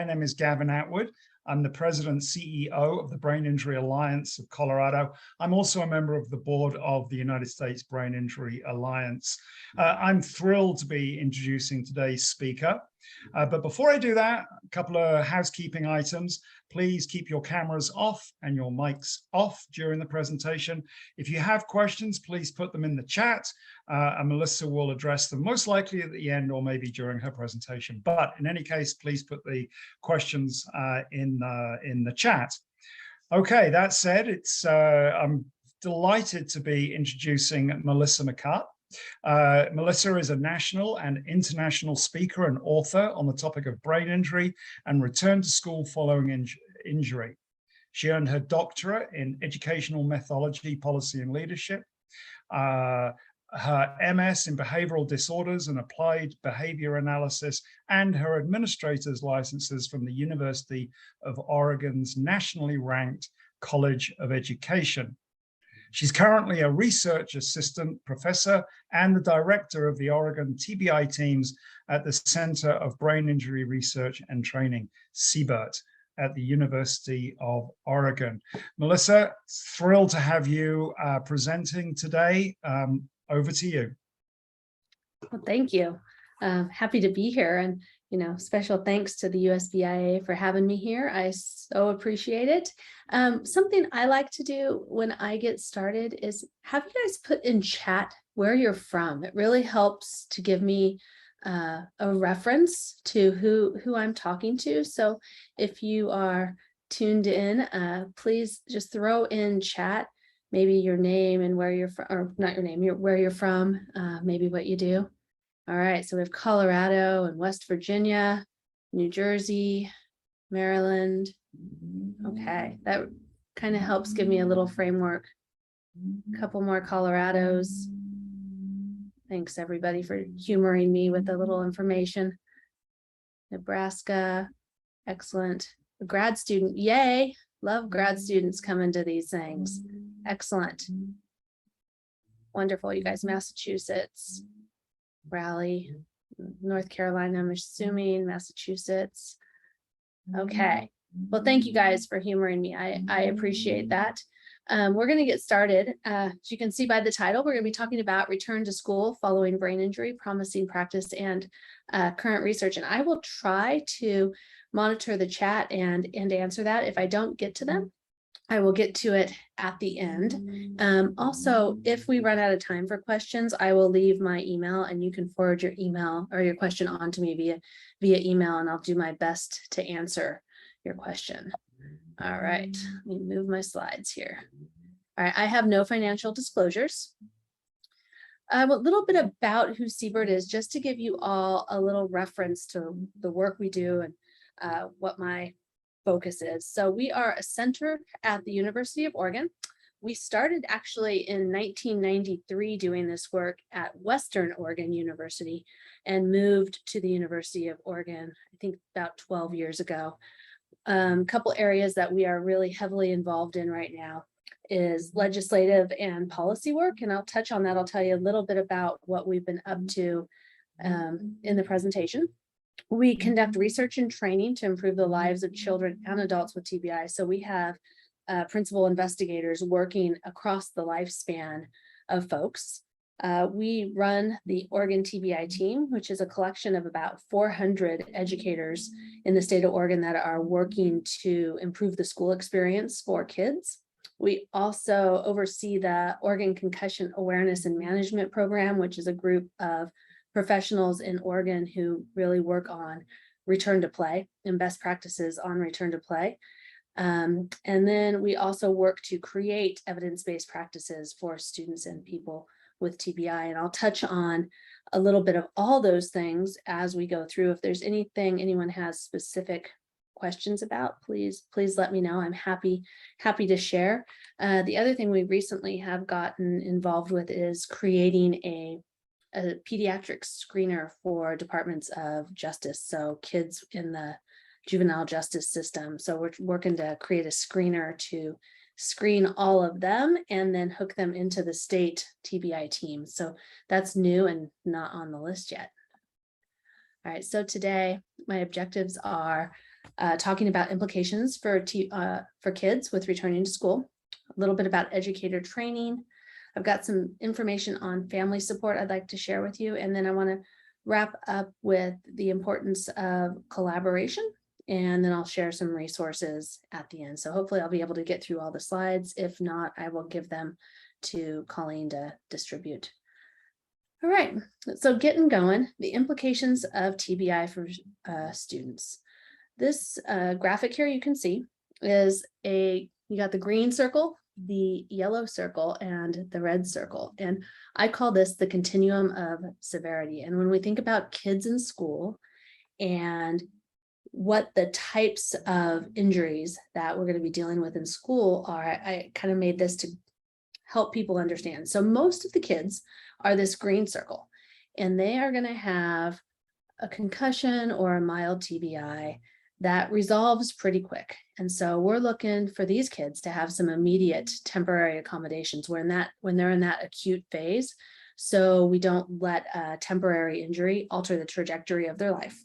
My name is Gavin Atwood. I'm the President CEO of the Brain Injury Alliance of Colorado. I'm also a member of the board of the United States Brain Injury Alliance. I'm thrilled to be introducing today's speaker. But before I do that, a couple of housekeeping items. Please keep your cameras off and your mics off during the presentation. If you have questions, please put them in the chat and Melissa will address them most likely at the end or maybe during her presentation. But in any case, please put the questions in the chat. Okay, that said, I'm delighted to be introducing Melissa McCart. Melissa is a national and international speaker and author on the topic of brain injury and return to school following injury. She earned her doctorate in educational methodology, policy and leadership, her MS in behavioral disorders and applied behavior analysis, and her administrator's licenses from the University of Oregon's nationally ranked College of Education. She's currently a research assistant professor and the director of the Oregon TBI teams at the Center of Brain Injury Research and Training, CBERT, at the University of Oregon. Melissa, thrilled to have you presenting today. Over to you. Well, thank you. Happy to be here, and special thanks to the USBIA for having me here. I so appreciate it. Something I like to do when I get started is have you guys put in chat where you're from. It really helps to give me a reference to who I'm talking to. So if you are tuned in, please just throw in chat maybe your name and where you're from, or not your name, where you're from, maybe what you do. All right, so we have Colorado and West Virginia, New Jersey, Maryland. Okay, that kind of helps give me a little framework. A couple more Colorados. Thanks everybody for humoring me with a little information. Nebraska, excellent. A grad student, yay. Love grad students coming to these things. Excellent. Wonderful, you guys. Massachusetts, Raleigh, North Carolina, I'm assuming, Massachusetts. Okay, well, thank you guys for humoring me. I appreciate that. We're going to get started. As you can see by the title, we're going to be talking about return to school following brain injury, promising practice and current research. And I will try to monitor the chat and answer that. If I don't get to them, I will get to it at the end. Also, if we run out of time for questions, I will leave my email and you can forward your email or your question on to me via email, and I'll do my best to answer your question. All right, let me move my slides here. All right, I have no financial disclosures. A little bit about who CBERT is, just to give you all a little reference to the work we do and what my focus is. So we are a center at the University of Oregon. We started actually in 1993 doing this work at Western Oregon University and moved to the University of Oregon, I think about 12 years ago. Couple areas that we are really heavily involved in right now is legislative and policy work, and I'll touch on that. I'll tell you a little bit about what we've been up to in the presentation. We conduct research and training to improve the lives of children and adults with TBI. So we have principal investigators working across the lifespan of folks. We run the Oregon TBI team, which is a collection of about 400 educators in the state of Oregon that are working to improve the school experience for kids. We also oversee the Oregon Concussion Awareness and Management Program, which is a group of professionals in Oregon who really work on return to play and best practices on return to play. And then we also work to create evidence-based practices for students and people with TBI. And I'll touch on a little bit of all those things as we go through. If there's anything anyone has specific questions about, please let me know. I'm happy to share. The other thing we recently have gotten involved with is creating a pediatric screener for departments of justice, so kids in the juvenile justice system. So we're working to create a screener to screen all of them and then hook them into the state TBI team. So that's new and not on the list yet. All right, so today my objectives are talking about implications for kids with returning to school, a little bit about educator training. I've got some information on family support I'd like to share with you, and then I want to wrap up with the importance of collaboration, and then I'll share some resources at the end. So hopefully I'll be able to get through all the slides. If not, I will give them to Colleen to distribute. All right, so getting going, the implications of TBI for students. This graphic here you can see is you got the green circle, the yellow circle, and the red circle. And I call this the continuum of severity. And when we think about kids in school and what the types of injuries that we're going to be dealing with in school are, I kind of made this to help people understand. So most of the kids are this green circle, and they are going to have a concussion or a mild TBI that resolves pretty quick. And so we're looking for these kids to have some immediate temporary accommodations when they're in that acute phase, so we don't let a temporary injury alter the trajectory of their life.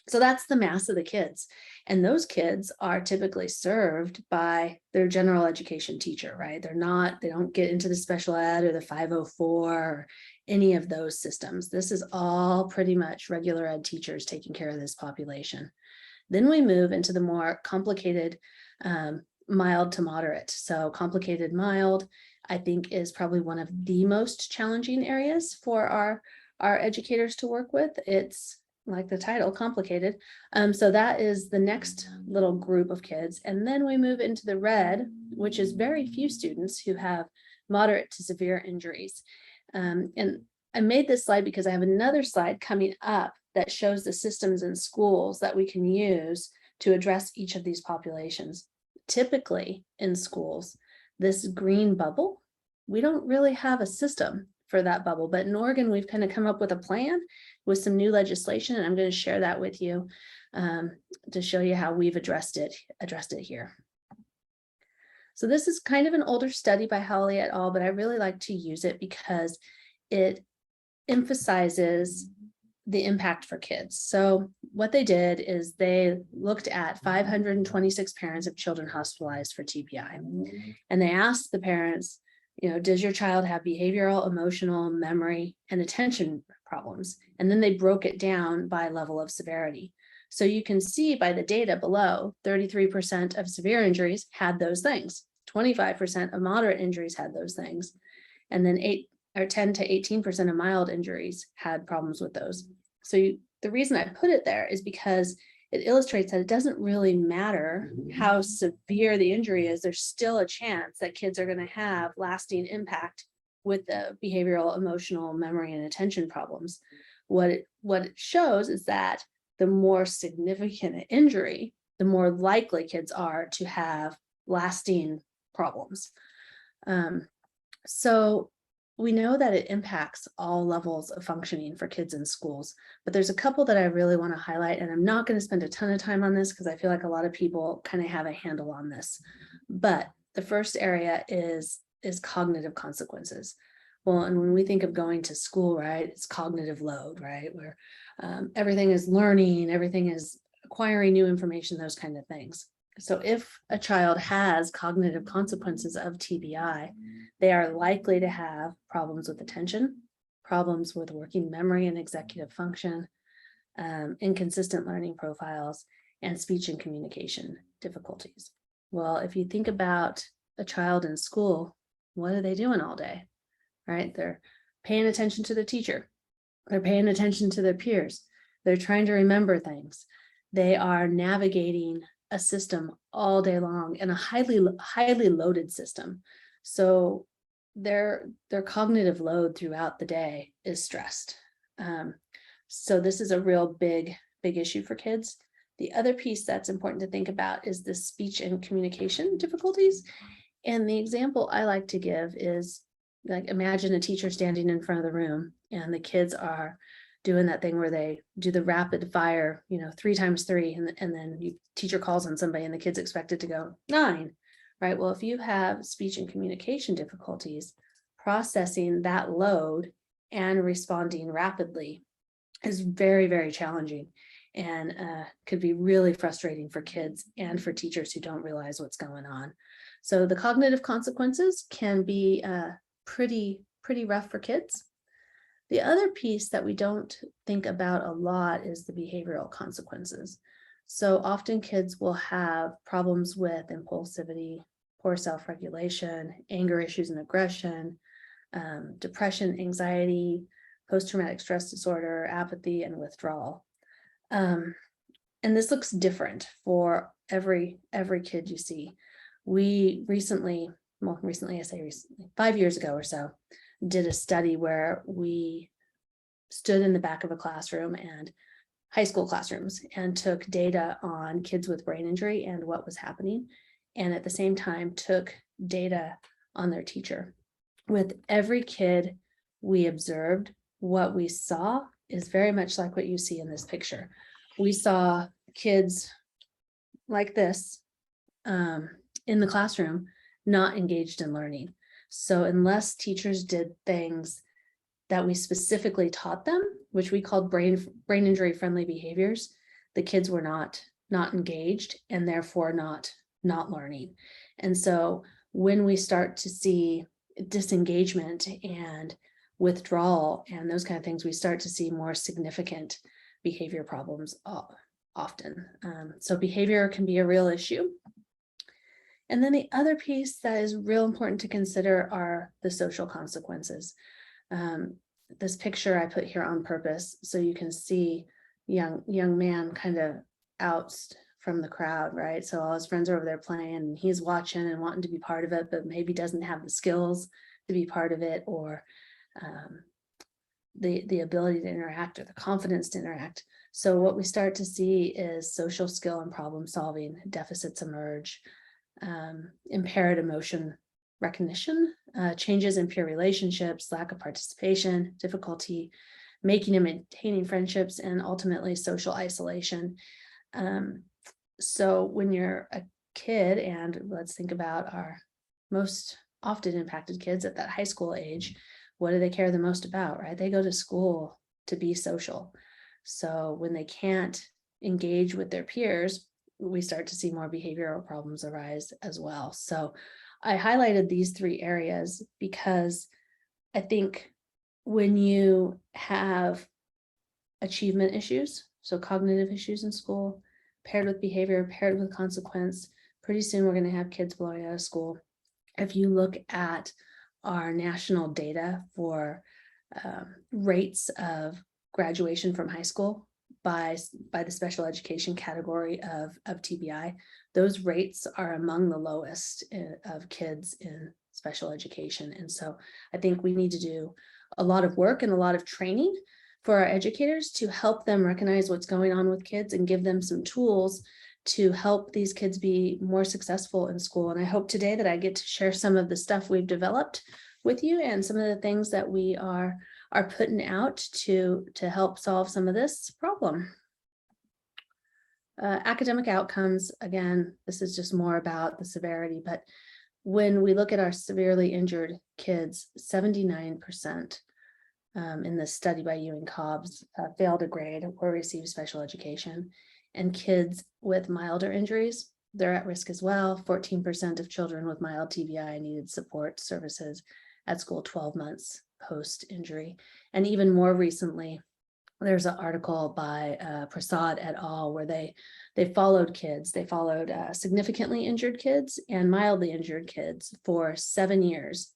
So that's the mass of the kids. And those kids are typically served by their general education teacher, right? They don't get into the special ed or the 504 or any of those systems. This is all pretty much regular ed teachers taking care of this population. Then we move into the more complicated, mild to moderate. So complicated mild, I think, is probably one of the most challenging areas for our educators to work with. It's like the title, complicated. So that is the next little group of kids. And then we move into the red, which is very few students who have moderate to severe injuries. And I made this slide because I have another slide coming up that shows the systems in schools that we can use to address each of these populations. Typically in schools, this green bubble, we don't really have a system for that bubble, but in Oregon, we've kind of come up with a plan with some new legislation, and I'm going to share that with you to show you how we've addressed it here. So this is kind of an older study by Hawley et al., but I really like to use it because it emphasizes the impact for kids. So what they did is they looked at 526 parents of children hospitalized for TBI. And they asked the parents, does your child have behavioral, emotional, memory, and attention problems? And then they broke it down by level of severity. So you can see by the data below, 33% of severe injuries had those things. 25% of moderate injuries had those things. And then 10 to 18% of mild injuries had problems with those. So the reason I put it there is because it illustrates that it doesn't really matter how severe the injury is. There's still a chance that kids are going to have lasting impact with the behavioral, emotional, memory, and attention problems. What it shows is that the more significant an injury, the more likely kids are to have lasting problems. So we know that it impacts all levels of functioning for kids in schools, but there's a couple that I really want to highlight, and I'm not going to spend a ton of time on this because I feel like a lot of people kind of have a handle on this. But the first area is cognitive consequences. Well, and when we think of going to school, right, it's cognitive load, right, where everything is learning, everything is acquiring new information, those kind of things. So if a child has cognitive consequences of TBI, they are likely to have problems with attention, problems with working memory and executive function, inconsistent learning profiles, and speech and communication difficulties. Well, if you think about a child in school, what are they doing all day, right? They're paying attention to the teacher. They're paying attention to their peers. They're trying to remember things. They are navigating a system all day long, and a highly loaded system. So their cognitive load throughout the day is stressed. So this is a real big issue for kids. The other piece that's important to think about is the speech and communication difficulties. And the example I like to give is, like, imagine a teacher standing in front of the room and the kids are doing that thing where they do the rapid fire, 3 times 3, and then teacher calls on somebody and the kid's expected to go 9, right? Well, if you have speech and communication difficulties, processing that load and responding rapidly is very, very challenging. and could be really frustrating for kids and for teachers who don't realize what's going on. So the cognitive consequences can be pretty rough for kids. The other piece that we don't think about a lot is the behavioral consequences. So often kids will have problems with impulsivity, poor self-regulation, anger issues and aggression, depression, anxiety, post-traumatic stress disorder, apathy, and withdrawal. And this looks different for every kid you see. We recently, I say recently, 5 years ago or so, did a study where we stood in the back of a classroom and high school classrooms and took data on kids with brain injury and what was happening. And at the same time took data on their teacher. With every kid we observed, what we saw is very much like what you see in this picture. We saw kids like this in the classroom, not engaged in learning. So unless teachers did things that we specifically taught them, which we called brain injury friendly behaviors, the kids were not engaged and therefore not learning. And so when we start to see disengagement and withdrawal and those kind of things, we start to see more significant behavior problems often. So behavior can be a real issue. And then the other piece that is real important to consider are the social consequences. This picture I put here on purpose so you can see young man kind of out from the crowd, right? So all his friends are over there playing and he's watching and wanting to be part of it, but maybe doesn't have the skills to be part of it, or the ability to interact or the confidence to interact. So what we start to see is social skill and problem solving deficits emerge, impaired emotion recognition, changes in peer relationships, lack of participation, difficulty making and maintaining friendships, and ultimately social isolation. So when you're a kid, and let's think about our most often impacted kids at that high school age, what do they care the most about, right? They go to school to be social. So when they can't engage with their peers, we start to see more behavioral problems arise as well. So I highlighted these three areas because I think when you have achievement issues, so cognitive issues in school, paired with behavior, paired with consequence, pretty soon we're going to have kids blowing out of school. If you look at our national data for rates of graduation from high school by the special education category of TBI, those rates are among the lowest of kids in special education. And so I think we need to do a lot of work and a lot of training for our educators to help them recognize what's going on with kids and give them some tools to help these kids be more successful in school. And I hope today that I get to share some of the stuff we've developed with you and some of the things that we are putting out to help solve some of this problem. Academic outcomes, again, this is just more about the severity, but when we look at our severely injured kids, 79% in this study by Ewing Cobbs failed a grade or received special education. And kids with milder injuries, they're at risk as well. 14% of children with mild TBI needed support services at school 12 months post-injury. And even more recently, there's an article by Prasad et al. Where they followed kids. They followed significantly injured kids and mildly injured kids for 7 years.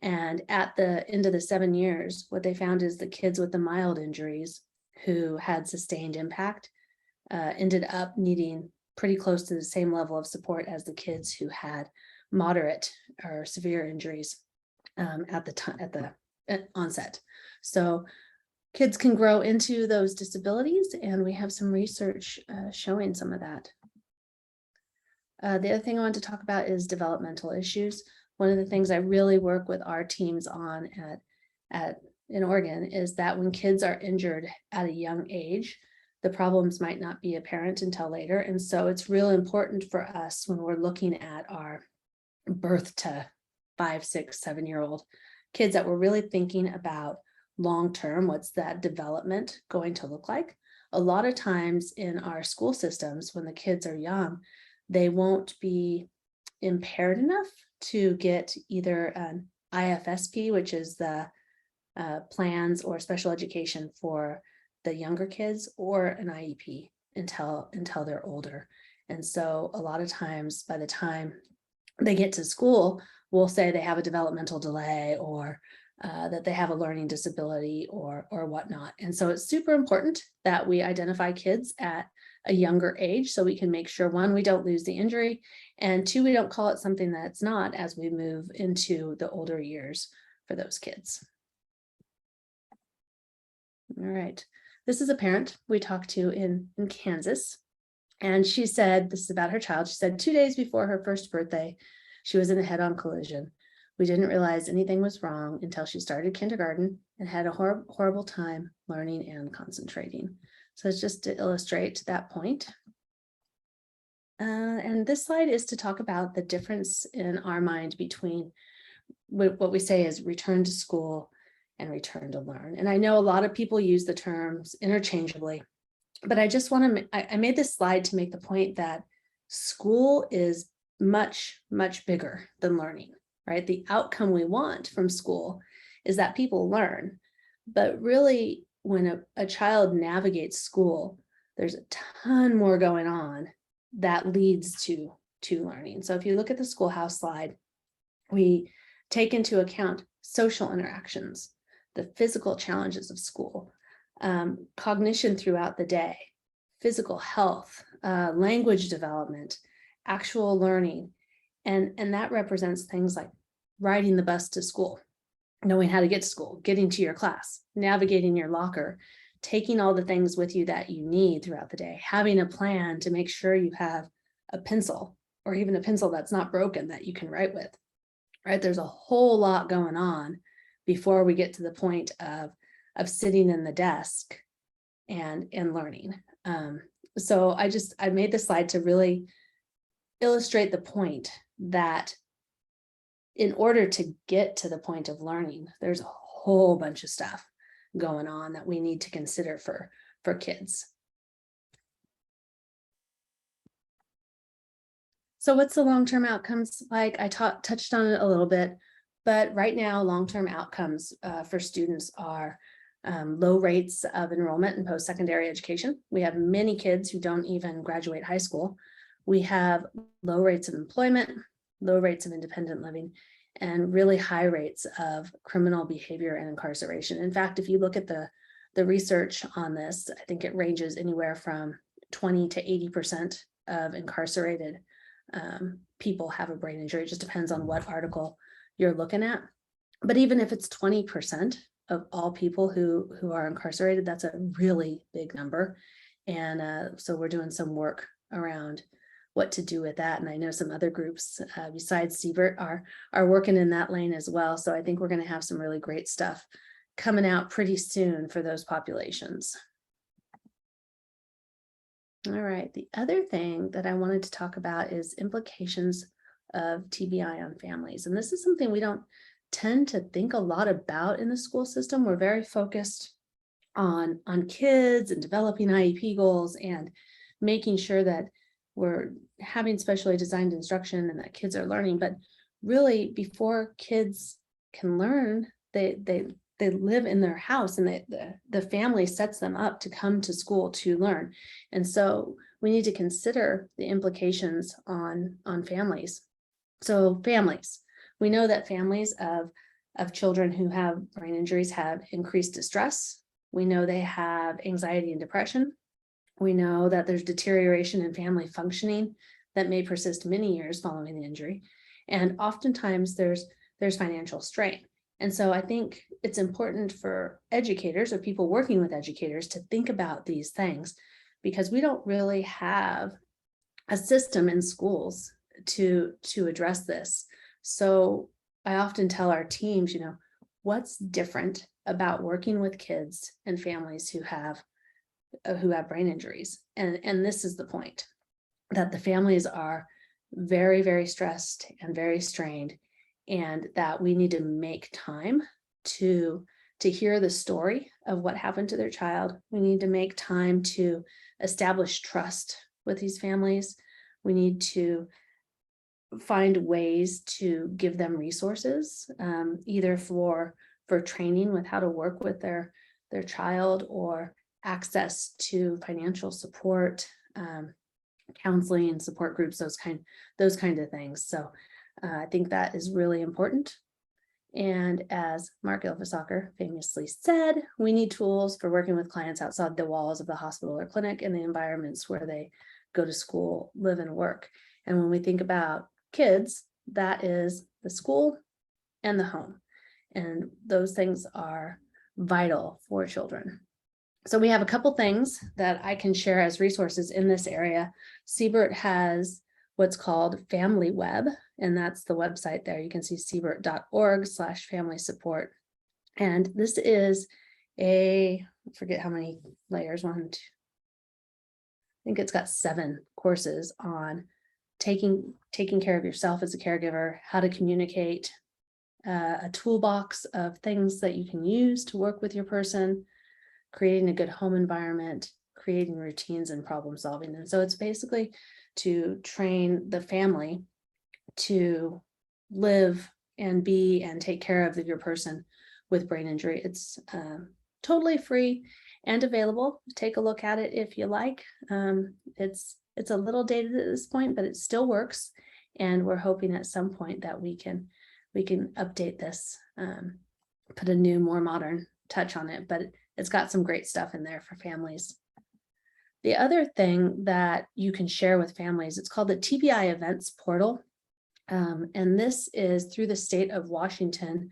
And at the end of the 7 years, what they found is the kids with the mild injuries who had sustained impact ended up needing pretty close to the same level of support as the kids who had moderate or severe injuries at the onset. So kids can grow into those disabilities, and we have some research showing some of that. The other thing I want to talk about is developmental issues. One of the things I really work with our teams on in Oregon is that when kids are injured at a young age, the problems might not be apparent until later. And so it's real important for us when we're looking at our birth to 5, 6, 7-year-old kids that we're really thinking about long-term, what's that development going to look like? a lot of times in our school systems, when the kids are young, they won't be impaired enough to get either an IFSP, which is the plans or special education for the younger kids, or an IEP until they're older. And so a lot of times by the time they get to school, we'll say they have a developmental delay, or that they have a learning disability or whatnot. And so it's super important that we identify kids at a younger age so we can make sure, one, we don't lose the injury, and two, we don't call it something that it's not as we move into the older years for those kids. All right, this is a parent we talked to in Kansas, and she said, this is about her child. She said 2 days before her first birthday, she was in a head-on collision. We didn't realize anything was wrong until she started kindergarten and had a horrible time learning and concentrating. So it's just to illustrate that point. And this slide is to talk about the difference in our mind between what we say is return to school and return to learn. And I know a lot of people use the terms interchangeably, but I just want to, I made this slide to make the point that school is much, much bigger than learning, right? The outcome we want from school is that people learn, but really when a child navigates school, there's a ton more going on that leads to learning. So if you look at the schoolhouse slide, we take into account social interactions, the physical challenges of school, cognition throughout the day, physical health, language development, actual learning. And that represents things like riding the bus to school, knowing how to get to school, getting to your class, navigating your locker, taking all the things with you that you need throughout the day, having a plan to make sure you have a pencil, or even a pencil that's not broken that you can write with, right? There's a whole lot going on before we get to the point of sitting in the desk and learning. So I made this slide to really illustrate the point that in order to get to the point of learning, there's a whole bunch of stuff going on that we need to consider for kids. So what's the long-term outcomes like? I touched on it a little bit, but right now long-term outcomes for students are low rates of enrollment in post-secondary education. We have many kids who don't even graduate high school. We have low rates of employment, low rates of independent living, and really high rates of criminal behavior and incarceration. In fact, if you look at the research on this, I think it ranges anywhere from 20 to 80% of incarcerated people have a brain injury. It just depends on what article you're looking at. But even if it's 20% of all people who are incarcerated, that's a really big number. And so we're doing some work around what to do with that. And I know some other groups besides CBERT are working in that lane as well. So I think we're going to have some really great stuff coming out pretty soon for those populations. All right, the other thing that I wanted to talk about is implications of TBI on families. And this is something we don't tend to think a lot about in the school system. We're very focused on kids and developing IEP goals and making sure that we're having specially designed instruction and that kids are learning. But really, before kids can learn, they live in their house, and the family sets them up to come to school to learn. And so we need to consider the implications on families. So families, we know that families of children who have brain injuries have increased distress. We know they have anxiety and depression. We know that there's deterioration in family functioning that may persist many years following the injury. And oftentimes there's financial strain. And so I think it's important for educators or people working with educators to think about these things, because we don't really have a system in schools to address this. So I often tell our teams, what's different about working with kids and families who have brain injuries. And this is the point, that the families are very, very stressed and very strained, and that we need to make time to to hear the story of what happened to their child. We need to make time to establish trust with these families. We need to find ways to give them resources, either for training with how to work with their child, or access to financial support, counseling, support groups, those kind of things. So I think that is really important. And as Mark Ilfesacker famously said, we need tools for working with clients outside the walls of the hospital or clinic and the environments where they go to school, live, and work. And when we think about kids, that is the school and the home. And those things are vital for children. So we have a couple things that I can share as resources in this area. CBERT has what's called Family Web, and that's the website there. You can see cbert.org/family support. And this is I forget how many layers, I think it's got 7 courses on taking care of yourself as a caregiver, how to communicate, a toolbox of things that you can use to work with your person, creating a good home environment, creating routines, and problem solving. And so it's basically to train the family to live and be and take care of your person with brain injury. It's totally free and available. Take a look at it if you like. It's a little dated at this point, but it still works. And we're hoping at some point that we can update this, put a new, more modern touch on it, but it's got some great stuff in there for families. The other thing that you can share with families, it's called the TBI Events Portal. And this is through the state of Washington.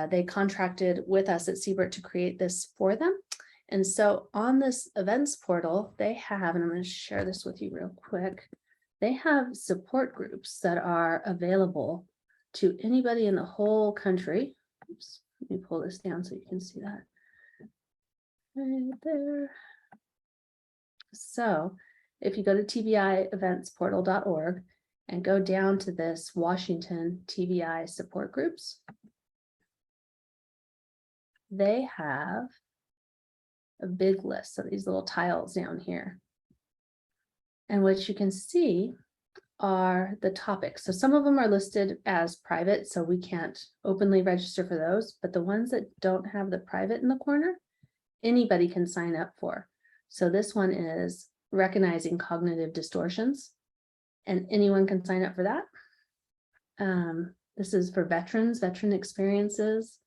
They contracted with us at CBERT to create this for them. And so on this events portal, they have, and I'm going to share this with you real quick, they have support groups that are available to anybody in the whole country. Oops, let me pull this down so you can see that. Right there. So if you go to tbieventsportal.org and go down to this Washington TBI support groups, they have a big list of these little tiles down here. And what you can see are the topics. So some of them are listed as private, so we can't openly register for those, but the ones that don't have the private in the corner, anybody can sign up for. So this one is recognizing cognitive distortions, and anyone can sign up for that. This is for veteran experiences,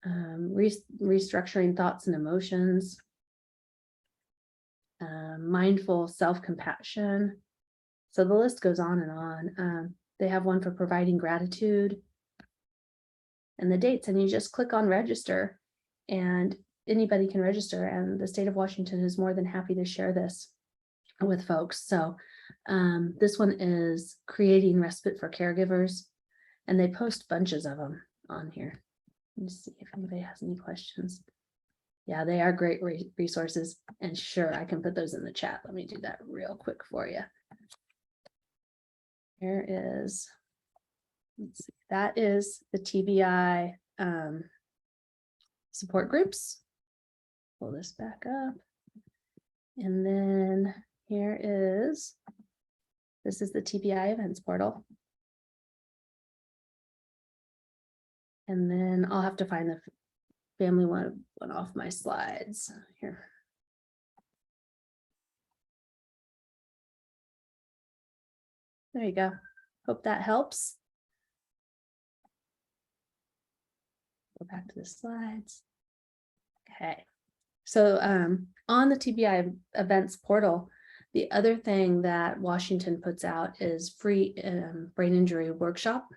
restructuring thoughts and emotions, mindful self-compassion. So the list goes on and on. They have one for providing gratitude and the dates, and you just click on register and anybody can register, and the state of Washington is more than happy to share this with folks. So this one is creating respite for caregivers, and they post bunches of them on here. Let's see if anybody has any questions. Yeah, they are great resources, and sure, I can put those in the chat. Let me do that real quick for you. Here is, let's see, that is the TBI support groups. Pull this back up. And then this is the TBI events portal. And then I'll have to find the family one off my slides here. There you go. Hope that helps. Go back to the slides. Okay. So on the TBI events portal, the other thing that Washington puts out is free brain injury workshop.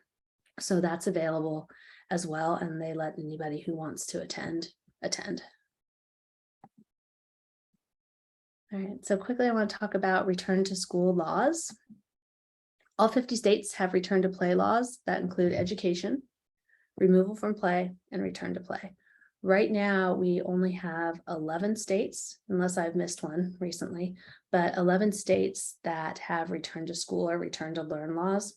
So that's available as well, and they let anybody who wants to attend. All right, so quickly I want to talk about return to school laws. All 50 states have return to play laws that include education, removal from play, and return to play. Right now, we only have 11 states, unless I've missed one recently, but 11 states that have return to school or return to learn laws.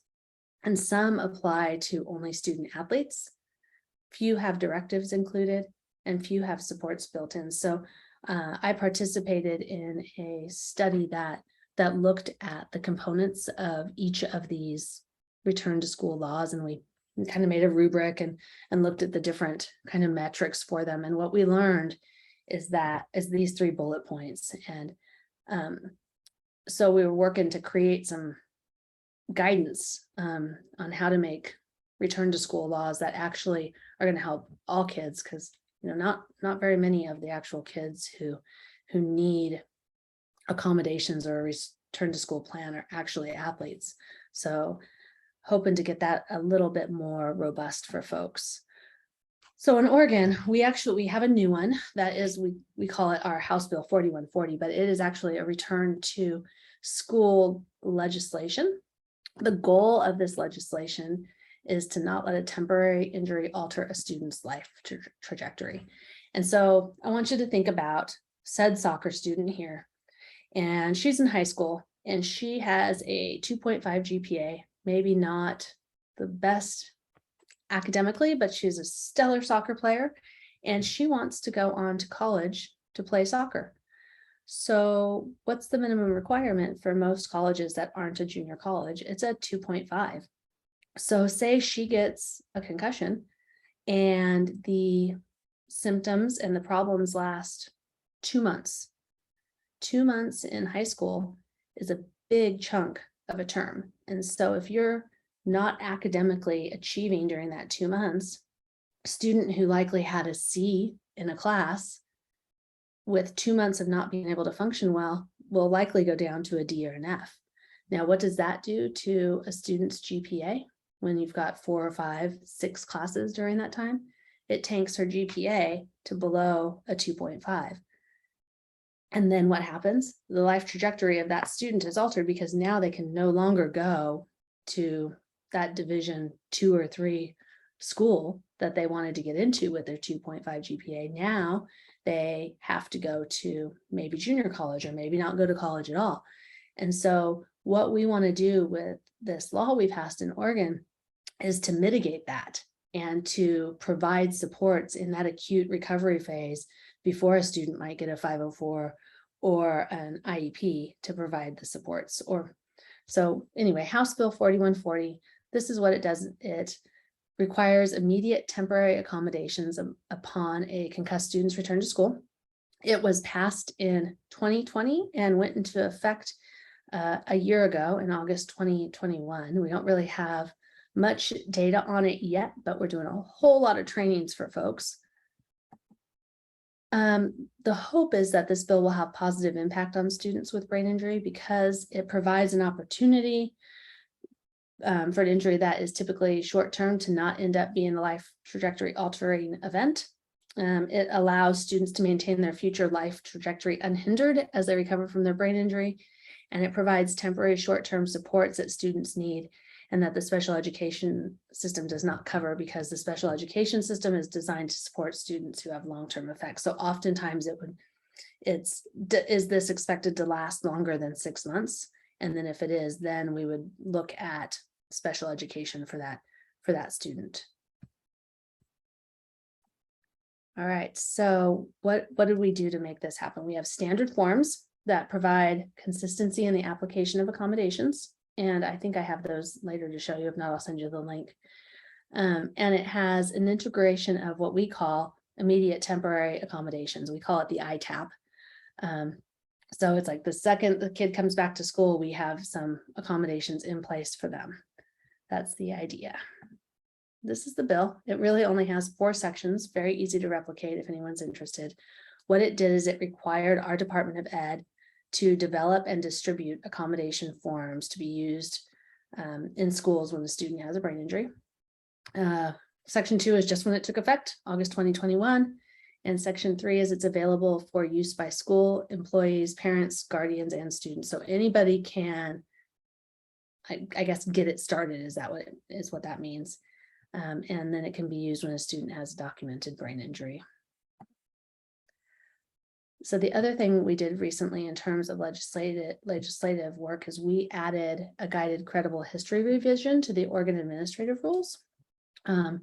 And some apply to only student athletes. few have directives included, and few have supports built in. So I participated in a study that looked at the components of each of these return to school laws, and we kind of made a rubric and looked at the different kind of metrics for them. And what we learned is these 3 bullet points. And so we were working to create some guidance on how to make return to school laws that actually are going to help all kids, because not very many of the actual kids who need accommodations or a return to school plan are actually athletes. So hoping to get that a little bit more robust for folks. So in Oregon, we have a new one that is, we call it our House Bill 4140, but it is actually a return to school legislation. The goal of this legislation is to not let a temporary injury alter a student's life trajectory. And so I want you to think about said soccer student here, and she's in high school and she has a 2.5 GPA, maybe not the best academically, but she's a stellar soccer player and she wants to go on to college to play soccer. So what's the minimum requirement for most colleges that aren't a junior college? It's a 2.5. So say she gets a concussion and the symptoms and the problems last 2 months. 2 months in high school is a big chunk of a term. And so if you're not academically achieving during that 2 months, a student who likely had a C in a class with 2 months of not being able to function well will likely go down to a D or an F. Now, what does that do to a student's GPA when you've got 4 or 5, 6 classes during that time? It tanks her GPA to below a 2.5. And then what happens? The life trajectory of that student is altered because now they can no longer go to that division 2 or 3 school that they wanted to get into with their 2.5 GPA. Now they have to go to maybe junior college or maybe not go to college at all. And so what we want to do with this law we passed in Oregon is to mitigate that and to provide supports in that acute recovery phase before a student might get a 504 or an IEP to provide the supports. So anyway, House Bill 4140, this is what it does. It requires immediate temporary accommodations upon a concussed student's return to school. It was passed in 2020 and went into effect a year ago in August 2021. We don't really have much data on it yet, but we're doing a whole lot of trainings for folks. The hope is that this bill will have positive impact on students with brain injury because it provides an opportunity for an injury that is typically short-term to not end up being a life trajectory altering event. It allows students to maintain their future life trajectory unhindered as they recover from their brain injury, and it provides temporary short-term supports that students need and that the special education system does not cover because the special education system is designed to support students who have long-term effects. So oftentimes is this expected to last longer than 6 months? And then if it is, then we would look at special education for that student. All right, so what did we do to make this happen? We have standard forms that provide consistency in the application of accommodations. And I think I have those later to show you. If not, I'll send you the link. And it has an integration of what we call immediate temporary accommodations. We call it the ITAP. So it's like the second the kid comes back to school, we have some accommodations in place for them. That's the idea. This is the bill. It really only has 4 sections, very easy to replicate if anyone's interested. What it did is it required our Department of Ed to develop and distribute accommodation forms to be used in schools when the student has a brain injury. Section 2 is just when it took effect, August 2021. And Section 3 is it's available for use by school employees, parents, guardians, and students. So anybody can, I guess, get it started. Is what that means? And then it can be used when a student has a documented brain injury. So the other thing we did recently in terms of legislative work is we added a guided credible history revision to the Oregon administrative rules. And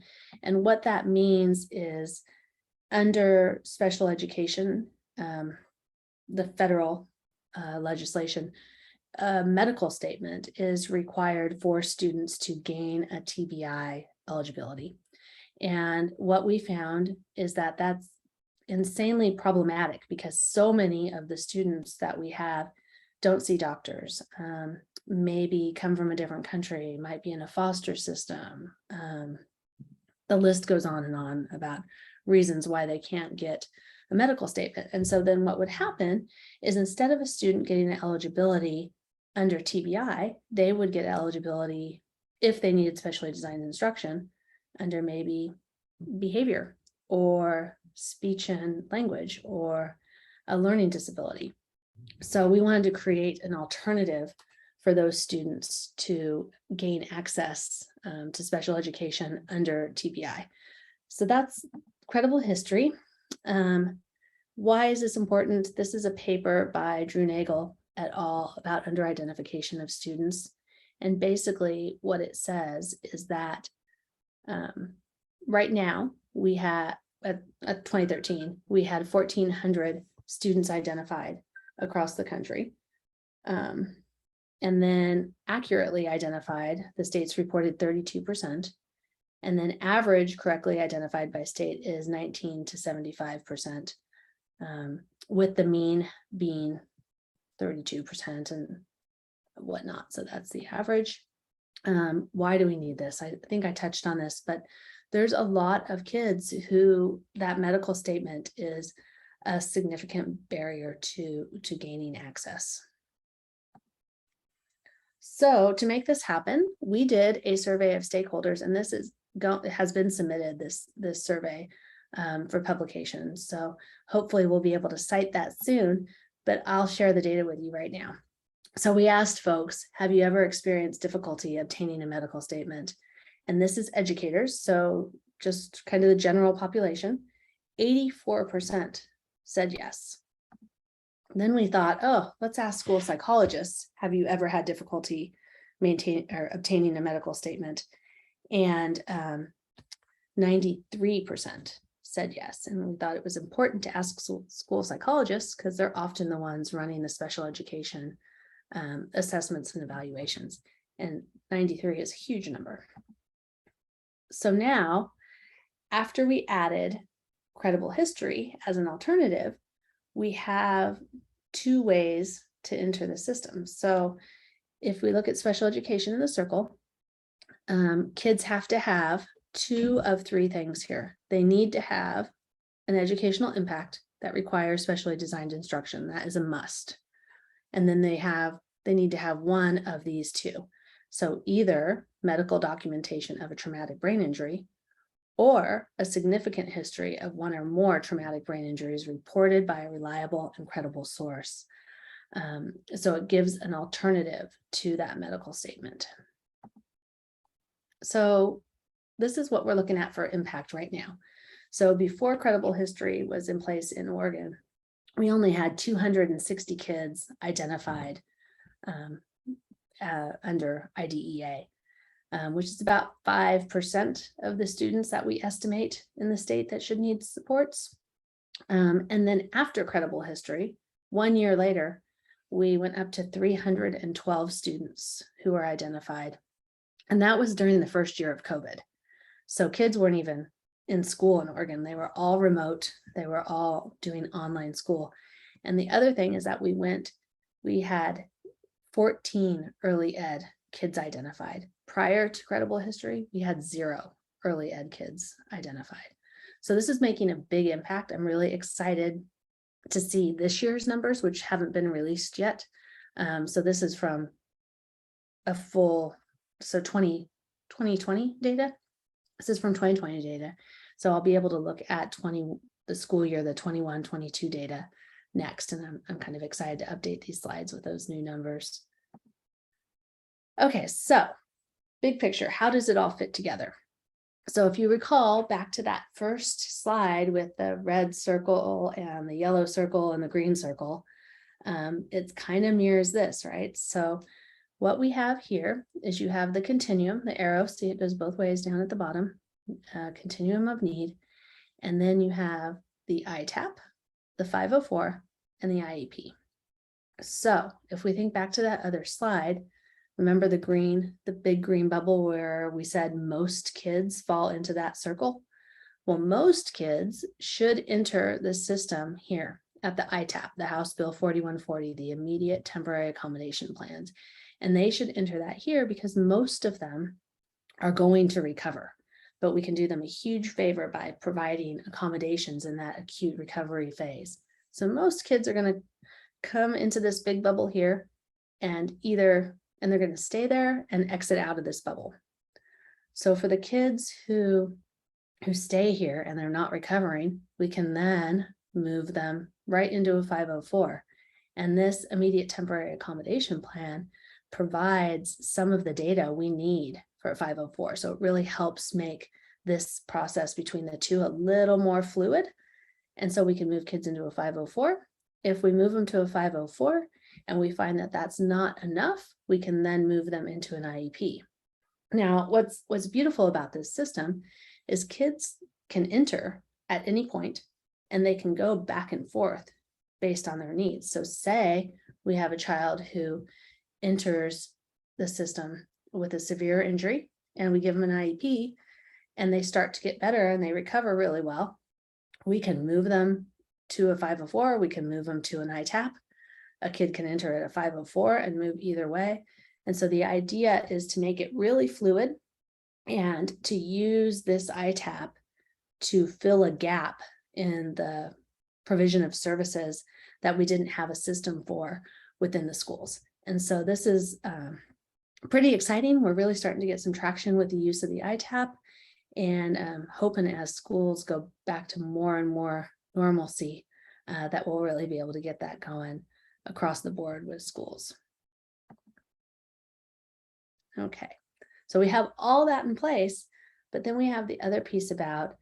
what that means is under special education, the federal legislation, a medical statement is required for students to gain a TBI eligibility. And what we found is that that's insanely problematic because so many of the students that we have don't see doctors, maybe come from a different country, might be in a foster system. The list goes on and on about reasons why they can't get a medical statement. And so then what would happen is instead of a student getting the eligibility under TBI, they would get eligibility if they needed specially designed instruction under maybe behavior or speech and language or a learning disability. So we wanted to create an alternative for those students to gain access to special education under TBI. So that's credible history. Why is this important? This is a paper by Drew Nagel et al. About under-identification of students. And basically what it says is that right now we have, at 2013, we had 1,400 students identified across the country. And then accurately identified, the states reported 32%. And then average correctly identified by state is 19 to 75%, with the mean being 32% and whatnot. So that's the average. Why do we need this? I think I touched on this, but there's a lot of kids who that medical statement is a significant barrier to gaining access. So to make this happen, we did a survey of stakeholders, and this has been submitted, this survey for publication. So hopefully we'll be able to cite that soon, but I'll share the data with you right now. So we asked folks, have you ever experienced difficulty obtaining a medical statement? And this is educators, so just kind of the general population. 84% said yes. Then we thought, oh, let's ask school psychologists, have you ever had difficulty obtaining a medical statement? And 93% said yes. And we thought it was important to ask school psychologists because they're often the ones running the special education assessments and evaluations. And 93 is a huge number. So now, after we added credible history as an alternative, we have two ways to enter the system. So if we look at special education in the circle, kids have to have two of three things here. They need to have an educational impact that requires specially designed instruction. That is a must. And then they need to have one of these two. So either medical documentation of a traumatic brain injury or a significant history of one or more traumatic brain injuries reported by a reliable and credible source. So it gives an alternative to that medical statement. So this is what we're looking at for impact right now. So before credible history was in place in Oregon, we only had 260 kids identified under IDEA, which is about 5% of the students that we estimate in the state that should need supports. And then after credible history, 1 year later, we went up to 312 students who were identified. And that was during the first year of COVID. So kids weren't even in school in Oregon. They were all remote. They were all doing online school. And the other thing is that we had 14 early ed kids identified. Prior to credible history, we had 0 early ed kids identified. So this is making a big impact. I'm really excited to see this year's numbers, which haven't been released yet. So this is from a full, 2020 data. This is from 2020 data. So I'll be able to look at the school year, the 21-22 data next. And I'm kind of excited to update these slides with those new numbers. Okay, so big picture, how does it all fit together? So if you recall back to that first slide with the red circle and the yellow circle and the green circle, it kind of mirrors this, right? So what we have here is you have the continuum, the arrow, see it goes both ways down at the bottom. continuum of need. And then you have the ITAP, the 504, and the IEP. So if we think back to that other slide, remember the big green bubble where we said most kids fall into that circle? Well, most kids should enter the system here at the ITAP, the House Bill 4140, the Immediate Temporary Accommodation Plans. And they should enter that here because most of them are going to recover. But we can do them a huge favor by providing accommodations in that acute recovery phase. So most kids are going to come into this big bubble here and they're going to stay there and exit out of this bubble. So for the kids who stay here and they're not recovering, we can then move them right into a 504. And this immediate temporary accommodation plan provides some of the data we need for a 504. So it really helps make this process between the two a little more fluid. And so we can move kids into a 504. If we move them to a 504 and we find that that's not enough, we can then move them into an IEP. Now, what's beautiful about this system is kids can enter at any point and they can go back and forth based on their needs. So say we have a child who enters the system with a severe injury and we give them an IEP and they start to get better and they recover really well. We can move them to a 504, we can move them to an ITAP. A kid can enter at a 504 and move either way. And so the idea is to make it really fluid and to use this ITAP to fill a gap in the provision of services that we didn't have a system for within the schools. And so this is pretty exciting. We're really starting to get some traction with the use of the ITAP and hoping as schools go back to more and more normalcy that we'll really be able to get that going across the board with schools. Okay, so we have all that in place, but then we have the other piece about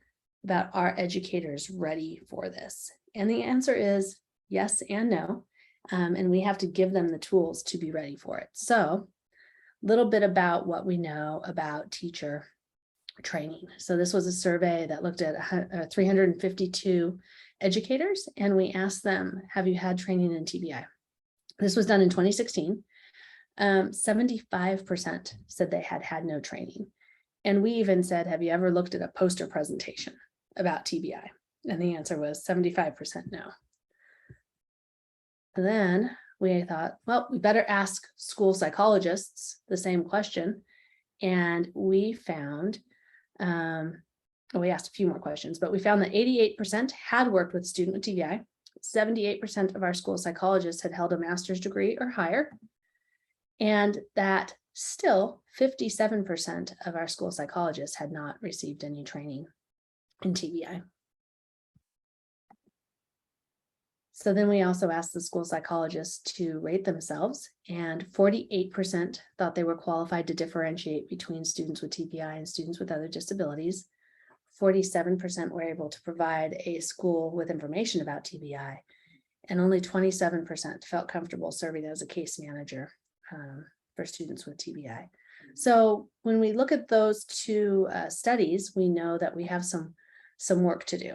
our educators ready for this? And the answer is yes and no. And we have to give them the tools to be ready for it. So a little bit about what we know about teacher training. So this was a survey that looked at 352 educators, and we asked them, have you had training in TBI? This was done in 2016. 75% said they had no training. And we even said, have you ever looked at a poster presentation about TBI? And the answer was 75% no. And then we thought, well, we better ask school psychologists the same question. And we found, we asked a few more questions, but we found that 88% had worked with a student with TBI. 78% of our school psychologists had held a master's degree or higher. And that still 57% of our school psychologists had not received any training in TBI. So then we also asked the school psychologists to rate themselves, and 48% thought they were qualified to differentiate between students with TBI and students with other disabilities. 47% were able to provide a school with information about TBI, and only 27% felt comfortable serving as a case manager for students with TBI. So when we look at those two studies, we know that we have some work to do.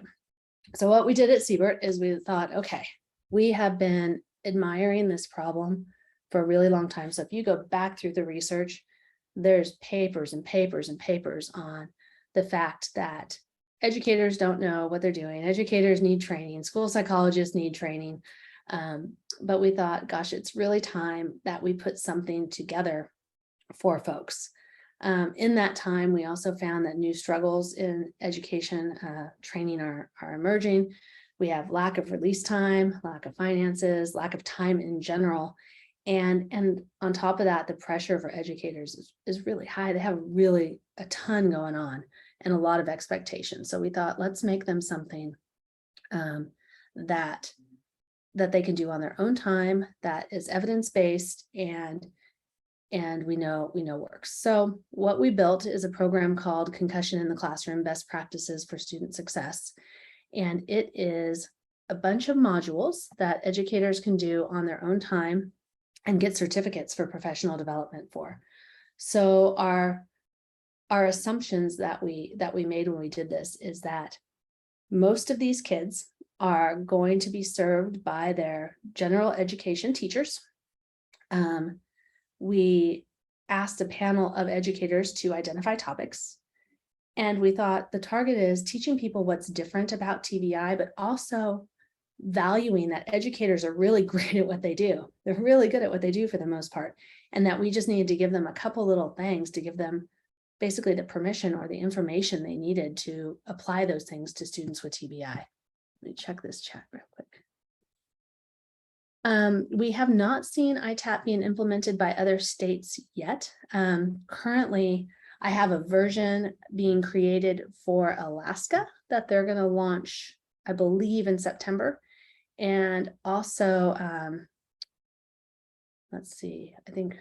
So what we did at Siebert is we thought, okay, we have been admiring this problem for a really long time. So if you go back through the research, there's papers and papers and papers on the fact that educators don't know what they're doing. Educators need training. School psychologists need training. But we thought, gosh, it's really time that we put something together for folks. In that time, we also found that new struggles in education training are emerging. We have lack of release time, lack of finances, lack of time in general. And on top of that, the pressure for educators is really high. They have really a ton going on and a lot of expectations. So we thought, let's make them something that they can do on their own time, that is evidence-based and we know works. So what we built is a program called Concussion in the Classroom: Best Practices for Student Success. And it is a bunch of modules that educators can do on their own time and get certificates for professional development for. So our our assumptions that we made when we did this is that most of these kids are going to be served by their general education teachers. We asked a panel of educators to identify topics. And we thought the target is teaching people what's different about TBI, but also valuing that educators are really great at what they do. They're really good at what they do for the most part. And that we just needed to give them a couple little things to give them basically the permission or the information they needed to apply those things to students with TBI. Let me check this chat real quick. We have not seen ITAP being implemented by other states yet. Currently, I have a version being created for Alaska that they're going to launch, I believe, in September. And also, let's see, I think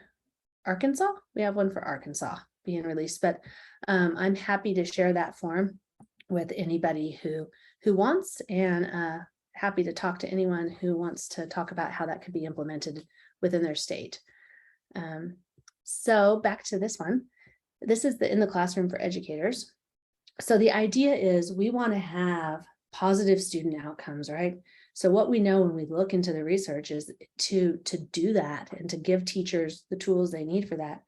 Arkansas, we have one for Arkansas being released, but I'm happy to share that form with anybody who wants, and happy to talk to anyone who wants to talk about how that could be implemented within their state. So back to this one. This is the In the Classroom for educators. So the idea is we want to have positive student outcomes, right? So what we know when we look into the research is to do that and to give teachers the tools they need for that.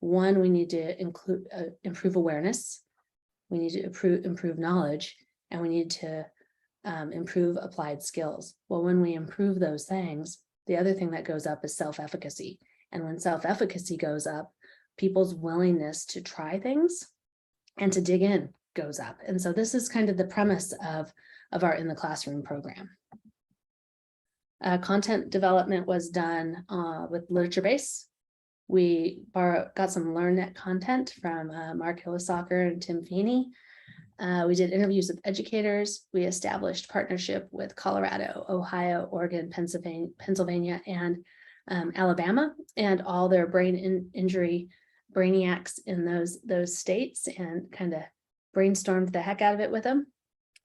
One, we need to improve awareness. We need to improve knowledge, and we need to improve applied skills. Well, when we improve those things, the other thing that goes up is self-efficacy. And when self-efficacy goes up, people's willingness to try things and to dig in goes up. And so this is kind of the premise of our In the Classroom program. Content development was done with LiteratureBase. We got some LearnNet content from Mark Hillisacker and Tim Feeney. We did interviews with educators. We established partnership with Colorado, Ohio, Oregon, Pennsylvania, and Alabama, and all their brain injury brainiacs in those states, and kind of brainstormed the heck out of it with them.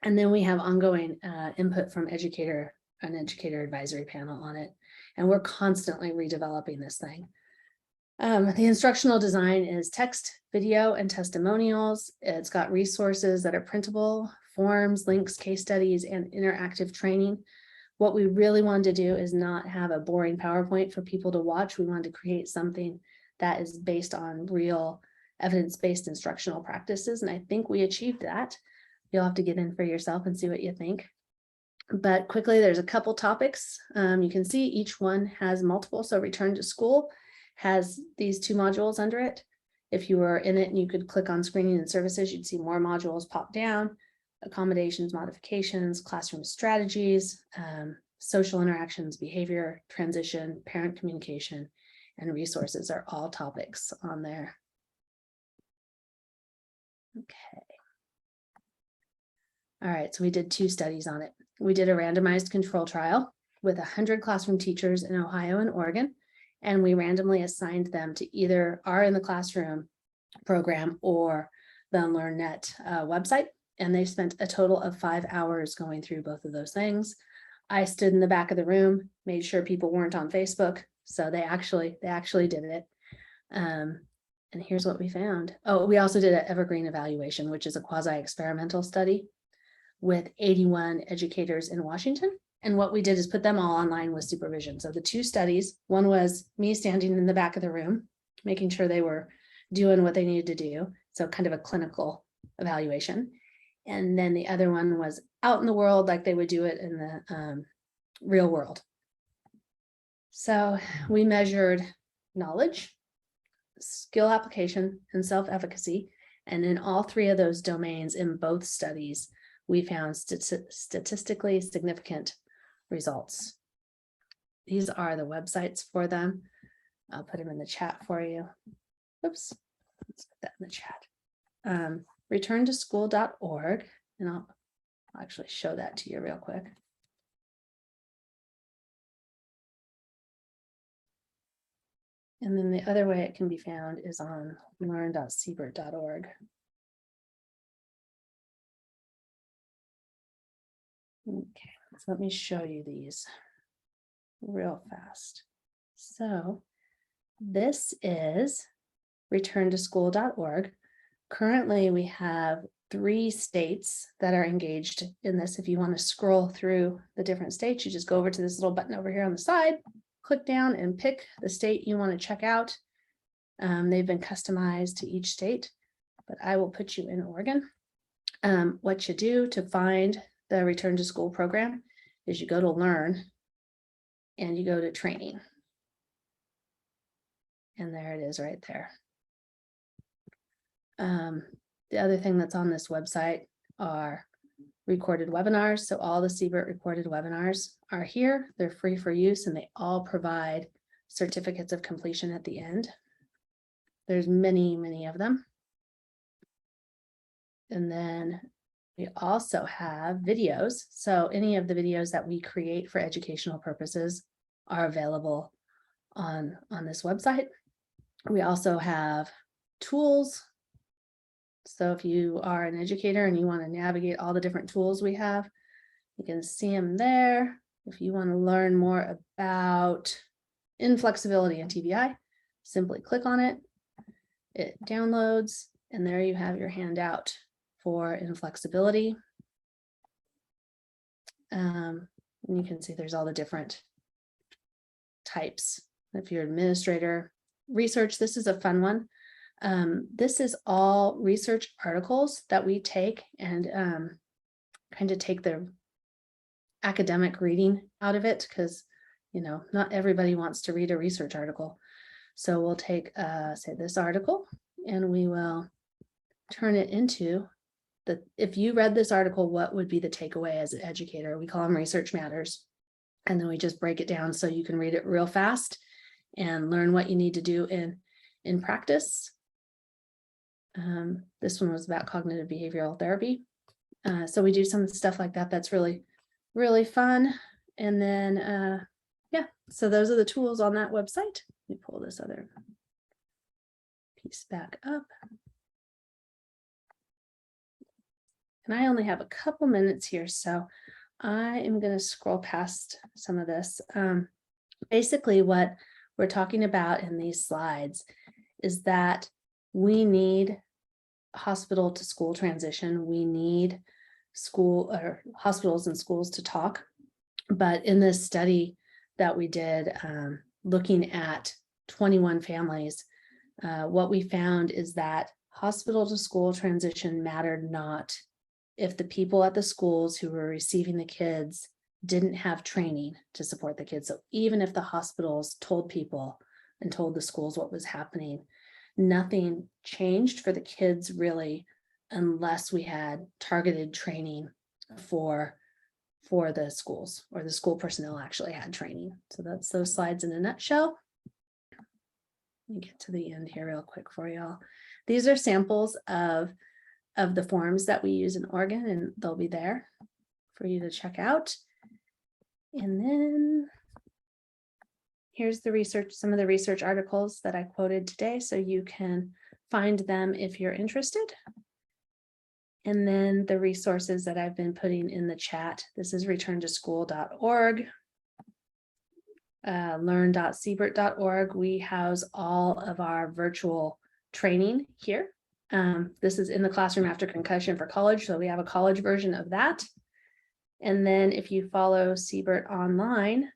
And then we have ongoing input from an educator advisory panel on it. And we're constantly redeveloping this thing. The instructional design is text, video, and testimonials. It's got resources that are printable, forms, links, case studies, and interactive training. What we really wanted to do is not have a boring PowerPoint for people to watch. We wanted to create something that is based on real evidence-based instructional practices. And I think we achieved that. You'll have to get in for yourself and see what you think. But quickly, there's a couple topics. You can see each one has multiple. So Return to School has these 2 modules under it. If you were in it and you could click on Screening and Services, you'd see more modules pop down. Accommodations, modifications, classroom strategies, social interactions, behavior, transition, parent communication, and resources are all topics on there. Okay. All right, so we did 2 studies on it. We did a randomized control trial with 100 classroom teachers in Ohio and Oregon, and we randomly assigned them to either our In the Classroom program or the LearnNet website. And they spent a total of 5 hours going through both of those things. I stood in the back of the room, made sure people weren't on Facebook. So they actually did it. And here's what we found. Oh, we also did an evergreen evaluation, which is a quasi-experimental study with 81 educators in Washington. And what we did is put them all online with supervision. So the 2 studies, one was me standing in the back of the room, making sure they were doing what they needed to do. So kind of a clinical evaluation. And then the other one was out in the world, like they would do it in the real world. So we measured knowledge, skill application, and self-efficacy. And in all 3 of those domains in both studies, we found statistically significant results. These are the websites for them. I'll put them in the chat for you. Oops, let's put that in the chat. Returntoschool.org, and I'll actually show that to you real quick. And then the other way it can be found is on learn.siebert.org. Okay, so let me show you these real fast. So this is returntoschool.org. Currently, we have 3 states that are engaged in this. If you want to scroll through the different states, you just go over to this little button over here on the side, click down and pick the state you want to check out. They've been customized to each state, but I will put you in Oregon. What you do to find the return to school program is you go to learn and you go to training. And there it is right there. The other thing that's on this website are recorded webinars. So all the CBERT recorded webinars are here. They're free for use and they all provide certificates of completion at the end. There's many, many of them. And then we also have videos. So any of the videos that we create for educational purposes are available on this website. We also have tools. So if you are an educator and you want to navigate all the different tools we have, you can see them there. If you want to learn more about inflexibility in TBI, simply click on it. It downloads, and there you have your handout for inflexibility. And you can see there's all the different types. If you're an administrator, research, this is a fun one. This is all research articles that we take and kind of take the academic reading out of it, because not everybody wants to read a research article. So we'll take say this article and we will turn it into if you read this article, what would be the takeaway as an educator? We call them research matters. And then we just break it down so you can read it real fast and learn what you need to do in practice. This one was about cognitive behavioral therapy. So we do some stuff like that. That's really, really fun. And then, yeah, so those are the tools on that website. Let me pull this other piece back up. And I only have a couple minutes here, so I am going to scroll past some of this. Basically, what we're talking about in these slides is that we need hospital to school transition. We need school or hospitals and schools to talk. But in this study that we did, looking at 21 families, what we found is that hospital to school transition mattered not if the people at the schools who were receiving the kids didn't have training to support the kids. So even if the hospitals told people and told the schools what was happening, nothing changed for the kids really, unless we had targeted training for the schools, or the school personnel actually had training. So that's those slides in a nutshell. Let me get to the end here real quick for y'all. These are samples of the forms that we use in Oregon, and they'll be there for you to check out. And then here's the research, some of the research articles that I quoted today, so you can find them if you're interested. And then the resources that I've been putting in the chat. This is returntoschool.org, learn.cbert.org. We house all of our virtual training here. This is in the classroom after concussion for college, so we have a college version of that. And then if you follow CBERT online,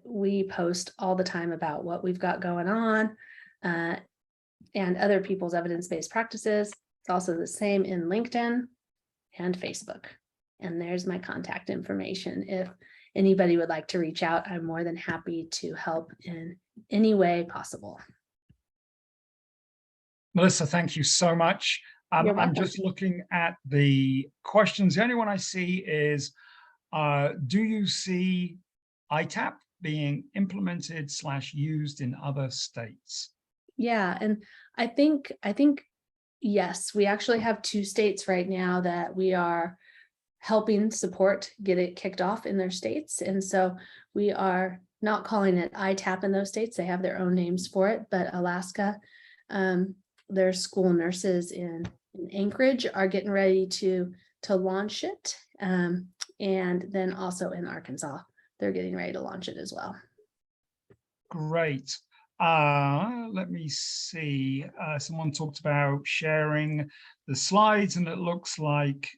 we post all the time about what we've got going on and other people's evidence-based practices. It's also the same in LinkedIn and Facebook. And there's my contact information. If anybody would like to reach out, I'm more than happy to help in any way possible. Melissa, thank you so much. I'm just looking at the questions. The only one I see is, do you see ITAP being implemented / used in other states? Yeah, and I think yes, we actually have 2 states right now that we are helping support get it kicked off in their states. And so we are not calling it ITAP in those states. They have their own names for it, but Alaska, their school nurses in Anchorage are getting ready to launch it. And then also in Arkansas, they're getting ready to launch it as well. Great. Let me see. Someone talked about sharing the slides, and it looks like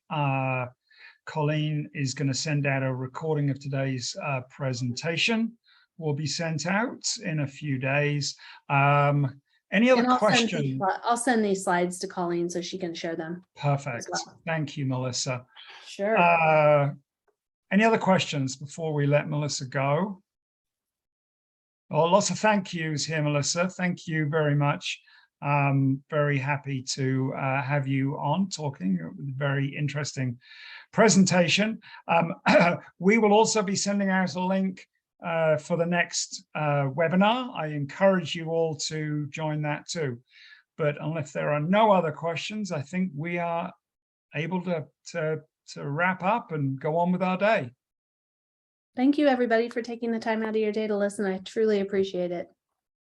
Colleen is going to send out a recording of today's presentation. Will be sent out in a few days. Any other And questions? I'll send these slides to Colleen so she can share them. Perfect. well. Thank you, Melissa. Sure. Any other questions before we let Melissa go? Oh, lots of thank yous here, Melissa. Thank you very much. Very happy to have you on talking. Very interesting presentation. We will also be sending out a link for the next webinar. I encourage you all to join that too. But unless there are no other questions, I think we are able to wrap up and go on with our day. Thank you, everybody, for taking the time out of your day to listen. I truly appreciate it.